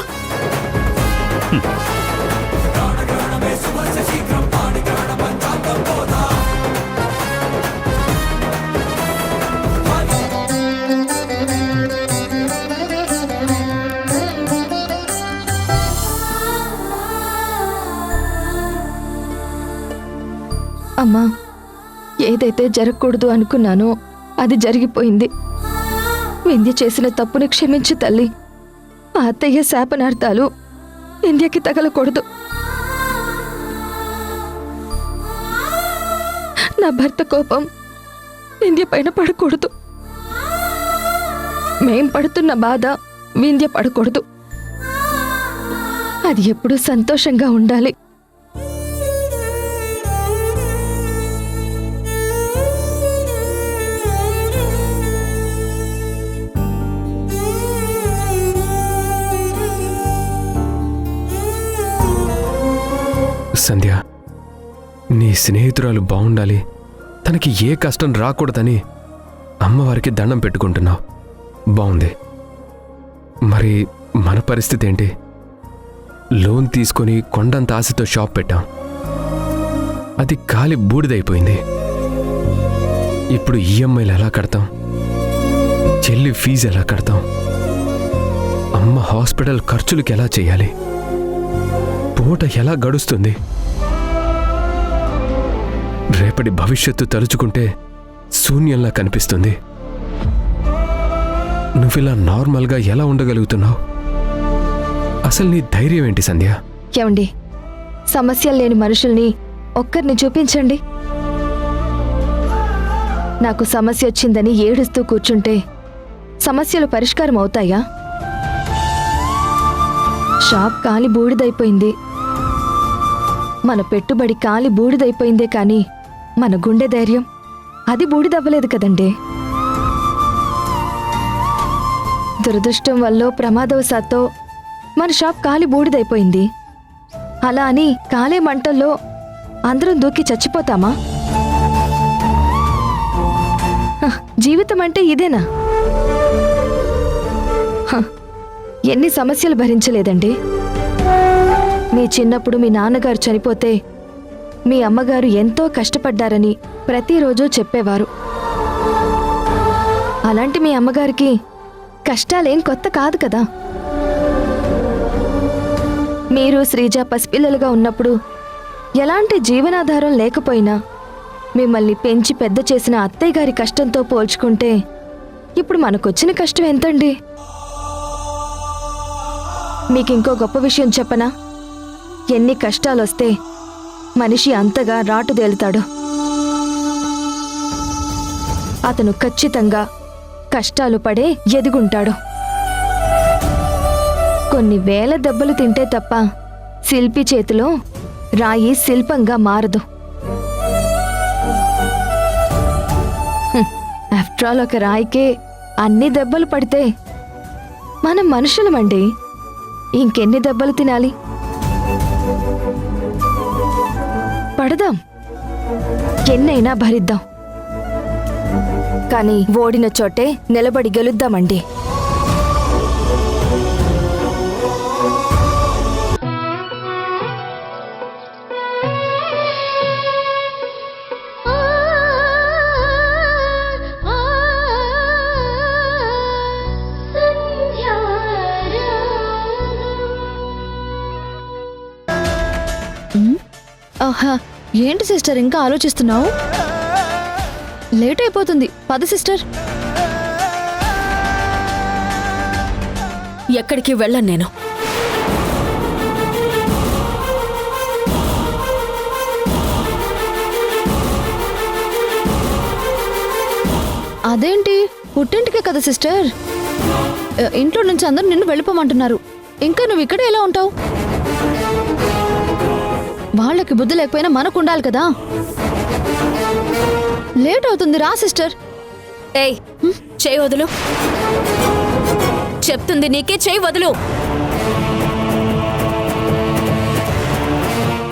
అమ్మా, ఏదైతే జరగకూడదు అనుకున్నానో అది జరిగిపోయింది. వింధ్య చేసిన తప్పుని క్షమించు తల్లి. ఆ అత్తయ్య శాపనార్థాలు వింధ్యకి తగలకూడదు. నా భర్త కోపం వింధ్య పైన పడకూడదు. మేం పడుతున్న బాధ వింధ్య పడకూడదు. అది ఎప్పుడూ సంతోషంగా ఉండాలి. సంధ్య, నీ స్నేహితురాలు బాగుండాలి, తనకి ఏ కష్టం రాకూడదని అమ్మవారికి దండం పెట్టుకుంటున్నావు. బాగుంది. మరి మన పరిస్థితి ఏంటి? లోన్ తీసుకొని కొండంత ఆశతో షాప్ పెట్టాం, అది కాలి బూడిదైపోయింది. ఇప్పుడు ఈఎంఐలు ఎలా కడతాం? చెల్లి ఫీజు ఎలా కడతాం? అమ్మ హాస్పిటల్ ఖర్చులకి ఎలా చేయాలి? పూట ఎలా గడుస్తుంది? రేపటి భవిష్యత్తు తలుచుకుంటే శూన్యంలా కనిపిస్తుంది. నువ్విలా నార్మల్గా ఎలా ఉండగలుగుతున్నావు? అసలు నీ ధైర్యం ఏంటి సంధ్య? ఏమండి, సమస్యలు లేని మనుషుల్ని ఒక్కరిని చూపించండి. నాకు సమస్య వచ్చిందని ఏడుస్తూ కూర్చుంటే సమస్యలు పరిష్కారం అవుతాయా? షాప్ కాలి బూడిదైపోయింది, మన పెట్టుబడి కాలి బూడిదైపోయిందే కానీ మన గుండె ధైర్యం అది బూడిదవ్వలేదు కదండి. దురదృష్టం వల్ల ప్రమాదవశాత్తు మన షాప్ కాలి బూడిదైపోయింది. అలా అని కాలే మంటల్లో అందరం దూకి చచ్చిపోతామా? జీవితం అంటే ఇదేనా? ఎన్ని సమస్యలు భరించలేదండి. మీ చిన్నప్పుడు మీ నాన్నగారు చనిపోతే మీ అమ్మగారు ఎంతో కష్టపడ్డారని ప్రతిరోజు చెప్పేవారు. అలాంటి మీ అమ్మగారికి కష్టాలేం కొత్త కాదు కదా. మీరు శ్రీజ పసిపిల్లలుగా ఉన్నప్పుడు ఎలాంటి జీవనాధారం లేకపోయినా మిమ్మల్ని పెంచి పెద్ద చేసిన అత్తయ్య గారి కష్టంతో పోల్చుకుంటే ఇప్పుడు మనకొచ్చిన కష్టం ఎంతండి? మీకింకో గొప్ప విషయం చెప్పనా? ఎన్ని కష్టాలొస్తే మనిషి అంతగా రాటుదేలుతాడు. అతను ఖచ్చితంగా కష్టాలు పడే ఎదుగుంటాడు. కొన్ని వేల దెబ్బలు తింటే తప్ప శిల్పి చేతిలో రాయి శిల్పంగా మారదు. ఆఫ్టర్ ఆల్ ఒక రాయికే అన్ని దెబ్బలు పడితే మనం మనుషులమండి, ఇంకెన్ని దెబ్బలు తినాలి? పడదాం, ఎన్నైనా భరిద్దాం, కానీ ఓడిన చోటే నిలబడి గెలుద్దామండి. ఆహా, ఏంటి సిస్టర్ ఇంకా ఆలోచిస్తున్నావు? లేట్ అయిపోతుంది, పద సిస్టర్. ఎక్కడికి వెళ్ళను నేను. అదేంటి, పుట్టింటికే కదా సిస్టర్. ఇంట్లో నుంచి అందరూ నిన్ను వెళ్ళిపోమంటున్నారు, ఇంకా నువ్వు ఇక్కడే ఎలా ఉంటావు? వాళ్ళకి బుద్ధి లేకపోయినా మనకు ఉండాలి కదా. లేట్ అవుతుంది, రా సిస్టర్. ఏయ్, చేయి వదులు. చెప్తుంది నీకే, చేయి వదులు.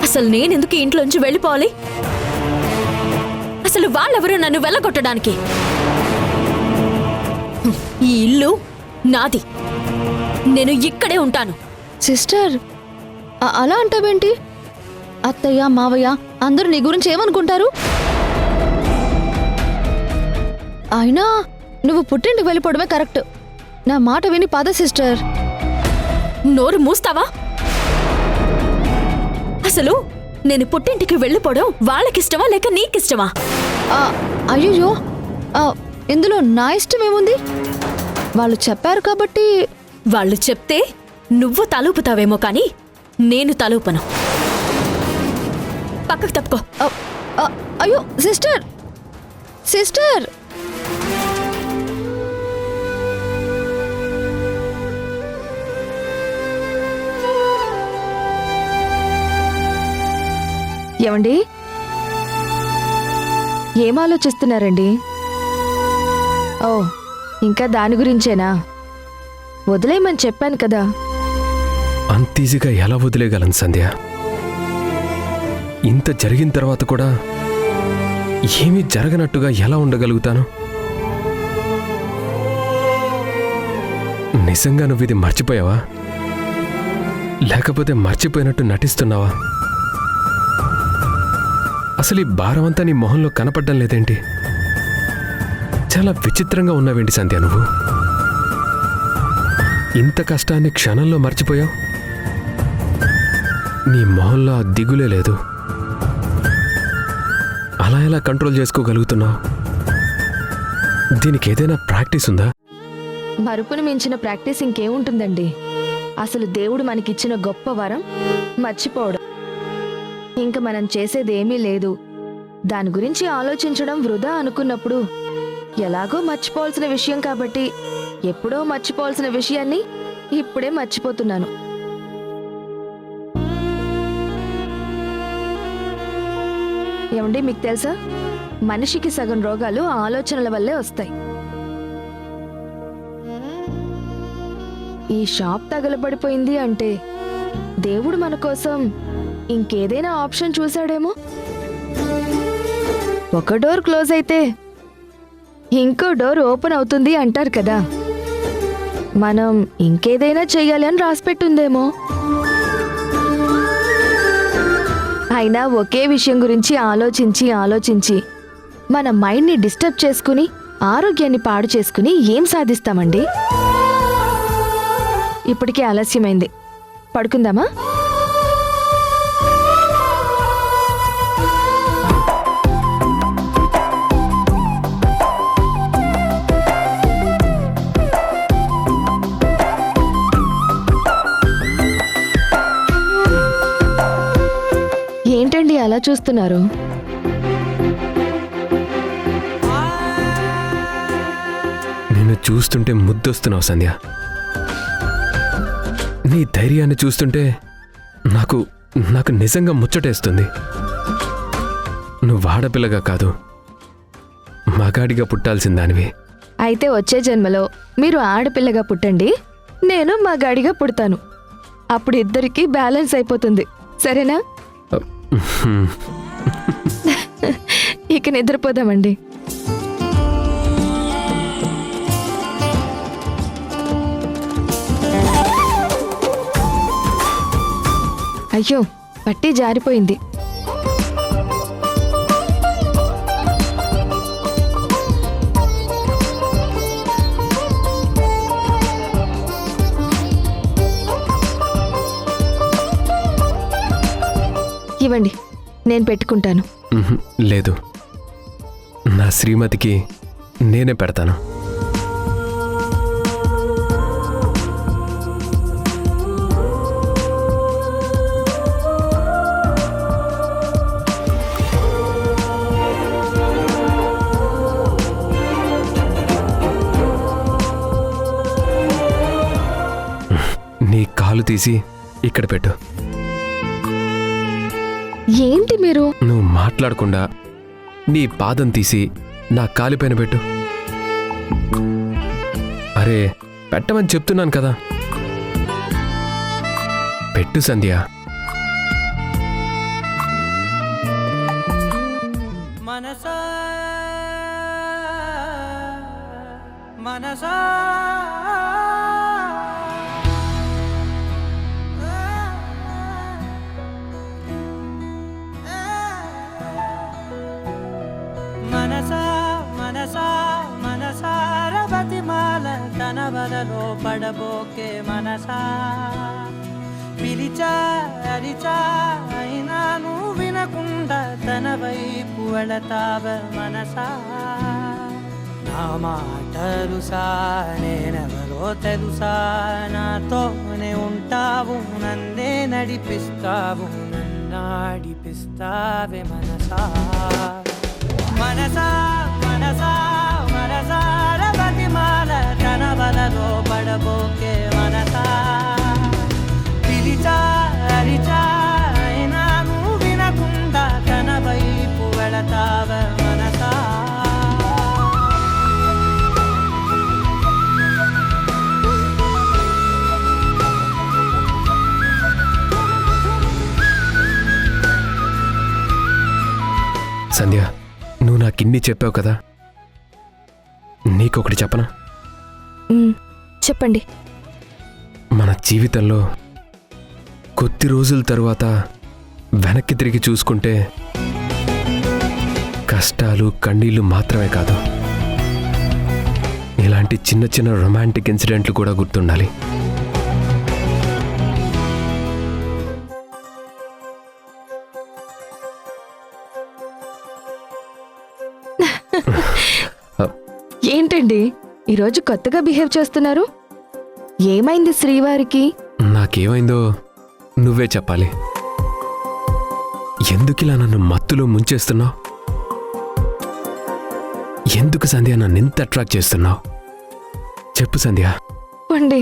అసలు నేనెందుకు ఇంట్లోంచి వెళ్ళిపోవాలి? అసలు వాళ్ళెవరూ నన్ను వెళ్ళగొట్టడానికి? ఈ ఇల్లు నాది, నేను ఇక్కడే ఉంటాను. సిస్టర్, అలా అంటావేంటి? అత్తయ్య మావయ్య అందరూ నీ గురించి ఏమనుకుంటారు? అయినా నువ్వు పుట్టింటికి వెళ్ళిపోవడమే కరెక్ట్. నా మాట విని పద సిస్టర్. నోరు మూస్తావా? అసలు నేను పుట్టింటికి వెళ్ళిపోవడం వాళ్ళకిష్టమా లేక నీకిష్టమా? అయ్యో, ఇందులో నా ఇష్టం ఏముంది? వాళ్ళు చెప్పారు కాబట్టి. వాళ్ళు చెప్తే నువ్వు తలూపుతావేమో కానీ నేను తలూపను. పక్కకు తప్పుకో. అయ్యో సిస్టర్ సిస్టర్ ఏమండి ఏం ఆలోచిస్తున్నారండి? ఓ ఇంకా దాని గురించేనా? వదిలేయమని చెప్పాను కదా. అంత ఈజీగా ఎలా వదిలేయగలను సంధ్య? ఇంత జరిగిన తర్వాత కూడా ఏమీ జరగనట్టుగా ఎలా ఉండగలుగుతాను? నిజంగా నువ్వు ఇది మర్చిపోయావా, లేకపోతే మర్చిపోయినట్టు నటిస్తున్నావా? అసలు ఈ భారమంతా నీ మొహంలో కనపడ్డం లేదేంటి? చాలా విచిత్రంగా ఉన్నావేంటి సంధ్య నువ్వు? ఇంత కష్టాన్ని క్షణంలో మర్చిపోయావు. నీ మొహంలో ఆ దిగులే లేదు. అలా ఎలా కంట్రోల్ చేసుకోగలుగుతున్నావు? దీనికి ఏదైనా ప్రాక్టీస్ ఉందా? మరుపును మించిన ప్రాక్టీస్ ఇంకేముంటుందండి? అసలు దేవుడు మనకిచ్చిన గొప్ప వరం మర్చిపోవడం. ఇంక మనం చేసేదేమీ లేదు. దాని గురించి ఆలోచించడం వృధా అనుకున్నప్పుడు ఎలాగో మర్చిపోవాల్సిన విషయం కాబట్టి ఎప్పుడో మర్చిపోవాల్సిన విషయాన్ని ఇప్పుడే మర్చిపోతున్నాను. ఏమండి మీకు తెలుసా, మనిషికి సగం రోగాలు ఆలోచనల వల్లే వస్తాయి. ఈ షాప్ తగలబడిపోయింది అంటే దేవుడు మన కోసం ఇంకేదైనా ఆప్షన్ చూశాడేమో. ఒక డోర్ క్లోజ్ అయితే ఇంకో డోర్ ఓపెన్ అవుతుంది అంటారు కదా. మనం ఇంకేదైనా చెయ్యాలి అని రాసిపెట్టుందేమో. అయినా ఒకే విషయం గురించి ఆలోచించి మన మైండ్ని డిస్టర్బ్ చేసుకుని ఆరోగ్యాన్ని పాడు చేసుకుని ఏం సాధిస్తామండి? ఇప్పటికే ఆలస్యమైంది, పడుకుందామా? ఏంటండి అలా చూస్తున్నారు? నిన్ను చూస్తుంటే ముద్దొస్తున్నావు సంధ్య. నీ ధైర్యాన్ని చూస్తుంటే నాకు నిజంగా ముచ్చటేస్తుంది. నువ్వు ఆడపిల్లగా కాదు, మగాడిగా పుట్టాల్సిన దానివి. అయితే వచ్చే జన్మలో మీరు ఆడపిల్లగా పుట్టండి, నేను మగాడిగా పుడతాను. అప్పుడు ఇద్దరికీ బ్యాలెన్స్ అయిపోతుంది. సరేనా? ఇక నిద్రపోదామండి. అయ్యో పట్టి జారిపోయింది. ఇవ్వండి, నేను పెట్టుకుంటాను. లేదు, నా శ్రీమతికి నేనే పెడతాను. నీ కాలు తీసి ఇక్కడ పెట్టు. ఏంటి మీరు? నువ్వు మాట్లాడకుండా నీ పాదం తీసి నా కాలిపైన పెట్టు. అరే పెట్టమని చెప్తున్నాను కదా, పెట్టు సంధ్య. మనసా మనసా మనసా మనసా మనసార బతిమాల తన వలలో పడబోకే మనసా. పిలిచా అరిచా అయినా నువ్వు వినకుండా తన వైపు వెళతావ మనసా. నా మాటలుసా నేనెవరో తెలుసా, నాతోనే ఉంటావు నన్నే నడిపిస్తావు నన్ను. నన్నాడిపిస్తావే మనసా మనసా మనసా మనసార బతిమాల తన బలలో పడబోకే మనసా పిలిచా అరిచా అయినా నువ్వు వినకుండా తన వైపు వెళతావ మనసా సంధ్య, నువ్వు నాకిన్ని చెప్పావు కదా, నీకొకటి చెప్పనా? చెప్పండి. మన జీవితంలో కొద్ది రోజుల తరువాత వెనక్కి తిరిగి చూసుకుంటే కష్టాలు కన్నీళ్లు మాత్రమే కాదు, ఇలాంటి చిన్న చిన్న రొమాంటిక్ ఇన్సిడెంట్లు కూడా గుర్తుండాలి. ఏంటండి ఈరోజు కొత్తగా బిహేవ్ చేస్తున్నారు? ఏమైంది శ్రీవారికి? నాకేమైందో నువ్వే చెప్పాలి. ఎందుకిలా నన్ను మత్తులో ముంచేస్తున్నావు? ఎందుకు సంధ్య నన్ను ఇంత అట్రాక్ట్ చేస్తున్నావు? చెప్పు సంధ్య. అండి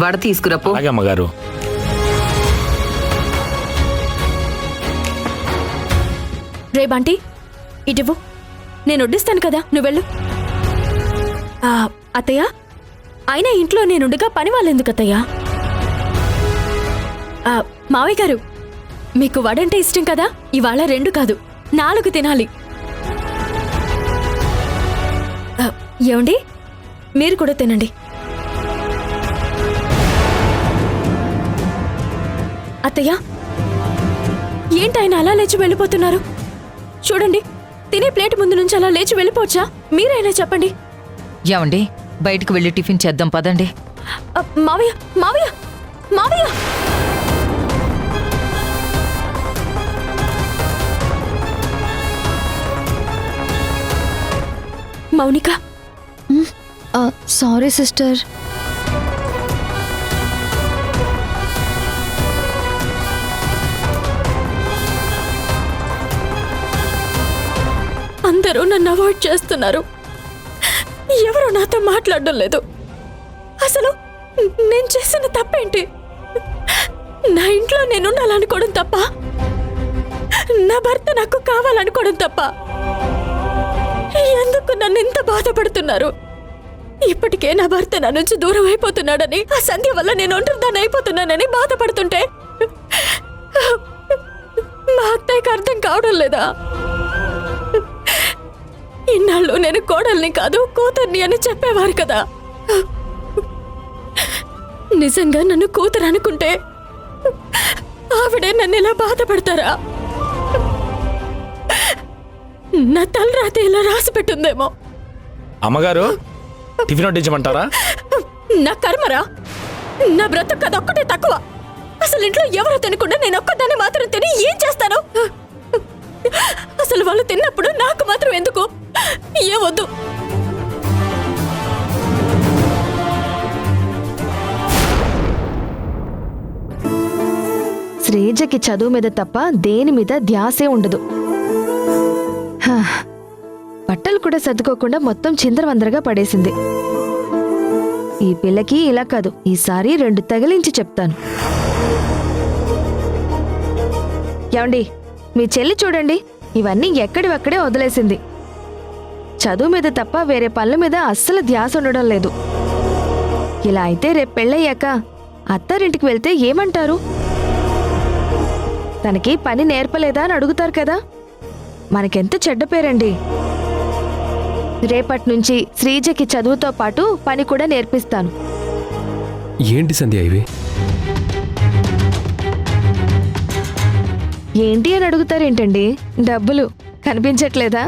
వడ తీసుకురాపో. అలాగే అమ్మగారు. రే బంటి, ఇటువు, నేను వడ్డిస్తాను కదా, నువ్వెళ్ళు. అత్తయ్య, అయినా ఇంట్లో నేనుండగా పని వాళ్ళెందుకు అత్తయ్య? మావయ్య గారు, మీకు వడంటే ఇష్టం కదా, ఇవాళ 2 కాదు 4 తినాలి. ఏమండి, మీరు కూడా తినండి. అత్తయ్య, ఏంటాయన అలా లేచి వెళ్ళిపోతున్నారు? చూడండి, తినే ప్లేట్ ముందు నుంచి అలా లేచి వెళ్ళిపోవచ్చా? మీరైనా చెప్పండి. ఏమండి, బయటకు వెళ్ళి టిఫిన్ చేద్దాం పదండి. మావయ్య, మావయ్య, మావయ్య! Mounika, sorry sister. అందరూ నన్ను అవాయిడ్ చేస్తున్నారు. ఎవరు నాతో మాట్లాడడం లేదు. అసలు నేను చేసిన తప్పేంటి? నా ఇంట్లో నేను ఉండాలనుకోవడం తప్ప, నా భర్త నాకు కావాలనుకోవడం తప్ప, ఎందుకు నన్ను ఇంత బాధపడుతున్నారు? ఇప్పటికే నా భర్త నా నుంచి దూరం అయిపోతున్నాడని, ఆ సంధ్య వల్ల నేను ఒంటరిదాన్ని అయిపోతున్నానని బాధపడుతుంటే మా అత్తయ్యకి అర్థం కావడం లేదా? ఇన్నాళ్ళు నేను కోడల్ని కాదు కూతుర్ని అని చెప్పేవారు కదా. నిజంగా నన్ను కూతురు అనుకుంటే ఆవిడే నన్ను ఇలా బాధపడతారా? నా తలరాత ఇలా రాసి పెట్టుందేమో. అమ్మగారు టిఫిన్ వడ్డించమంటారా? నా కర్మరా, నా బ్రతుకు అదొక్కటే తక్కువ. అసలు ఇంట్లో ఎవరో తినకుండా నేను ఒక్కదాన్ని మాత్రం తిని ఏం చేస్తాను? అసలు వాళ్ళు తిన్నప్పుడు నాకు మాత్రం ఎందుకు? ఏవద్దు. శ్రీజకి చదువు మీద తప్ప దేని మీద ధ్యాసే ఉండదు. హా, బట్టలు కూడా సర్దుకోకుండా మొత్తం చిందరవందరగా పడేసింది. ఈ పిల్లకి ఇలా కాదు, ఈసారి 2 తగిలించి చెప్తాను. ఏమండి, మీ చెల్లి చూడండి, ఇవన్నీ ఎక్కడివక్కడే వదిలేసింది. చదువు మీద తప్ప వేరే పనుల మీద అస్సలు ధ్యాస ఉండడం లేదు. ఇలా అయితే రేపు పెళ్ళయ్యాక అత్తారింటికి వెళ్తే ఏమంటారు? తనకి పని నేర్పలేదా అని అడుగుతారు కదా. మనకెంత చెడ్డ పేరండి. రేపటి నుంచి శ్రీజకి చదువుతో పాటు పని కూడా నేర్పిస్తాను. ఏంటి సంధ్య ఇవి? ఏంటి అని అడుగుతారేంటండి? డబ్బులు కనిపించట్లేదా?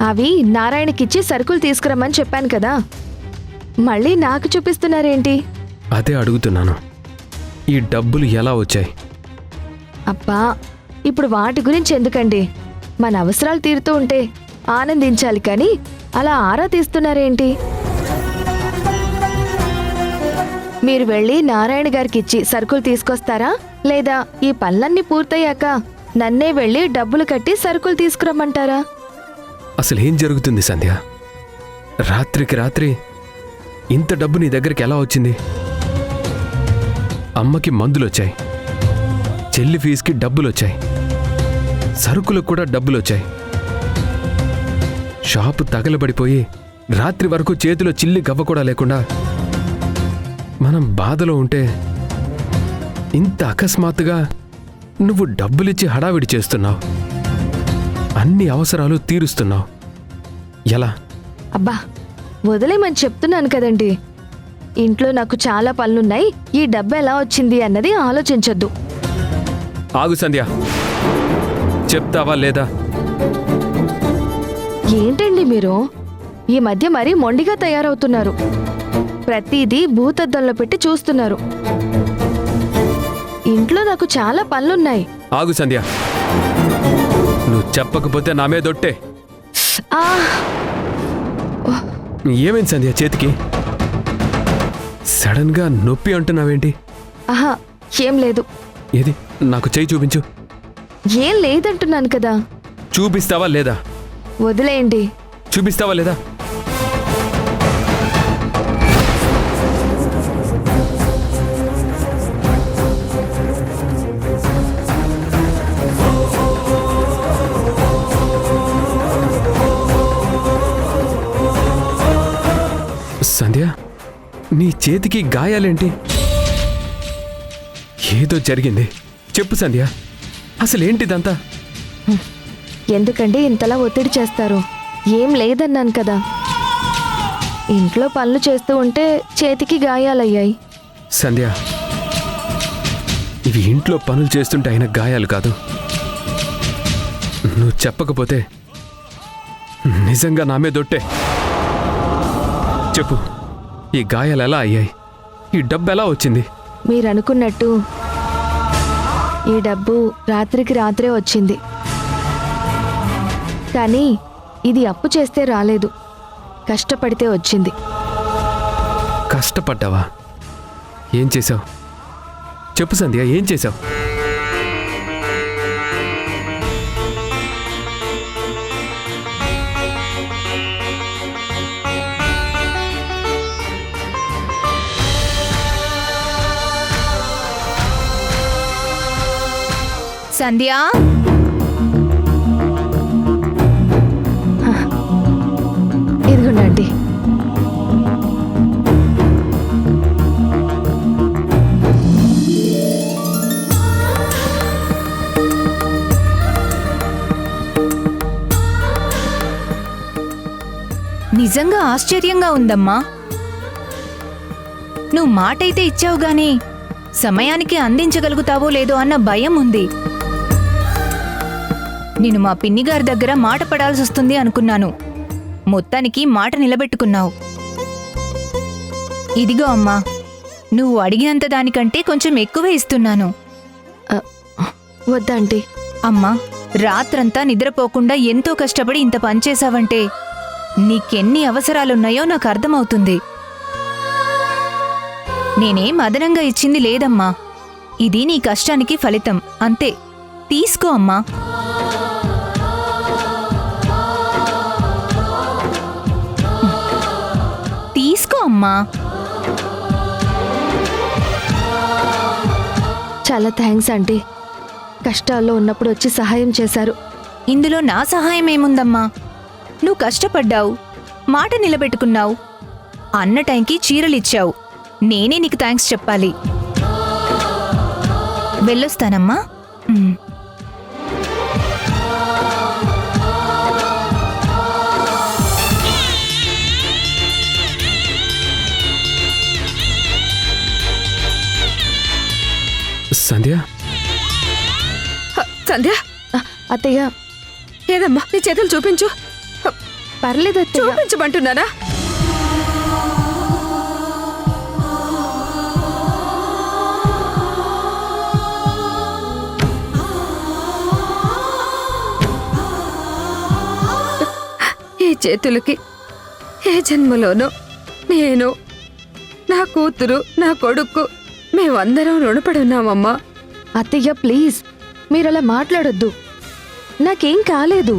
అవి నారాయణకిచ్చి సరుకులు తీసుకురమ్మని చెప్పాను కదా, మళ్ళీ నాకు చూపిస్తున్నారేంటి? అదే అడుగుతున్నాను, ఈ డబ్బులు ఎలా వచ్చాయి? అబ్బా, ఇప్పుడు వాటి గురించి ఎందుకండి? మన అవసరాలు తీరుతూ ఉంటే ఆనందించాలి కానీ అలా ఆరా తీస్తున్నారేంటి? మీరు వెళ్ళి నారాయణ గారికి ఇచ్చి సరుకులు తీసుకొస్తారా, లేదా ఈ పనులన్నీ పూర్తయ్యాక నన్నే వెళ్ళి డబ్బులు కట్టి సరుకులు తీసుకురమ్మంటారా? అసలు ఏం జరుగుతుంది సంధ్య? రాత్రికి రాత్రి ఇంత డబ్బు నీ దగ్గరికి ఎలా వచ్చింది? అమ్మకి మందులొచ్చాయి, చెల్లి ఫీజుకి డబ్బులొచ్చాయి, సరుకులకు కూడా డబ్బులొచ్చాయి. షాపు తగలబడిపోయి రాత్రి వరకు చేతిలో చిల్లి గవ్వ కూడా లేకుండా మనం బాధలో ఉంటే ఇంత అకస్మాత్తుగా నువ్వు డబ్బులిచ్చి హడావిడి చేస్తున్నావు, అన్ని అవసరాలు తీరుస్తున్నావు. ఎలా? అబ్బా, వదిలేమని చెప్తున్నాను కదండి. ఇంట్లో నాకు చాలా పనులున్నాయి, ఈ డబ్బు ఎలా వచ్చింది అన్నది ఆలోచించొద్దు. ఆగు సంధ్య, చెప్తావా లేదా? ఏంటండి మీరు ఈ మధ్య మరీ మొండిగా తయారవుతున్నారు. ప్రతిదీ భూతద్దంలో పెట్టి చూస్తున్నారు. ఇంట్లో నాకు చాలా పనులున్నాయి. ఆగు సంధ్య, నువ్వు చెప్పకపోతే నా మీదొట్టే. ఆ, ఏమైంది సంధ్య చేతికి? సడన్ గా నొప్పి అంటున్నావేంటి? ఆహా, ఏం లేదు. ఏది నాకు చెయ్యి చూపించు. ఏం లేదంటున్నాను కదా. చూపిస్తావా లేదా? వదిలేయండి. చూపిస్తావా లేదా? సంధ్య, నీ చేతికి గాయాలేంటి? ఏదో జరిగింది, చెప్పు సంధ్య, అసలేంటిదంతా? ఎందుకండి ఇంతలా ఒత్తిడి చేస్తారు? ఏం లేదన్నాను కదా. ఇంట్లో పనులు చేస్తూ ఉంటే చేతికి గాయాలయ్యాయి. సంధ్య, ఇవి ఇంట్లో పనులు చేస్తుంటే అయిన గాయాలు కాదు. నువ్వు చెప్పకపోతే నిజంగా నా మీదొట్టే. చెప్పు, ఈ గాయాలు ఎలా అయ్యాయి? ఈ డబ్బు ఎలా వచ్చింది? మీరనుకున్నట్టు ఈ డబ్బు రాత్రికి రాత్రే వచ్చింది. కానీ ఇది అప్పు చేస్తే రాలేదు, కష్టపడితే వచ్చింది. కష్టపడ్డావా? ఏం చేశావు? చెప్పు సంధ్య, ఏం చేశావు? నిజంగా ఆశ్చర్యంగా ఉందమ్మా. నువ్వు మాటైతే ఇచ్చావు గాని సమయానికి అందించగలుగుతావో లేదో అన్న భయం ఉంది. నేను మా పిన్ని గారి దగ్గర మాట పడాల్సి వస్తుంది అనుకున్నాను. మొత్తానికి మాట నిలబెట్టుకున్నావు. ఇదిగో అమ్మా, నువ్వు అడిగినంత దానికంటే కొంచెం ఎక్కువే ఇస్తున్నాను. వద్దాంటీ. అమ్మా, రాత్రంతా నిద్రపోకుండా ఎంతో కష్టపడి ఇంత పనిచేశావంటే నీకెన్ని అవసరాలున్నాయో నాకు అర్థమవుతుంది. నేనేం అదనంగా ఇచ్చింది లేదమ్మా. ఇది నీ కష్టానికి ఫలితం అంతే. తీసుకో అమ్మా. తీసుకో అమ్మా. చాలా థ్యాంక్స్ ఆంటీ. కష్టాల్లో ఉన్నప్పుడు వచ్చి సహాయం చేశారు. ఇందులో నా సహాయం ఏముందమ్మా? నువ్వు కష్టపడ్డావు, మాట నిలబెట్టుకున్నావు, అన్న టైంకి చీరలిచ్చావు. నేనే నీకు థ్యాంక్స్ చెప్పాలి. వెళ్ళొస్తానమ్మా. సంధ్య, సంధ్య, అత్తయ్య. ఏదమ్మా నీ చేతులు చూపించు. పర్లేదు అత్తయ్య. చూపించమంటున్నానా? ఈ చేతులకి ఏ జన్మలోనో నేను, నా కూతురు, నా కొడుకు మేమందరం రుణపడి ఉన్నామమ్మా. అత్తయ్య ప్లీజ్, మీరలా మాట్లాడొద్దు. నాకేం కాలేదు.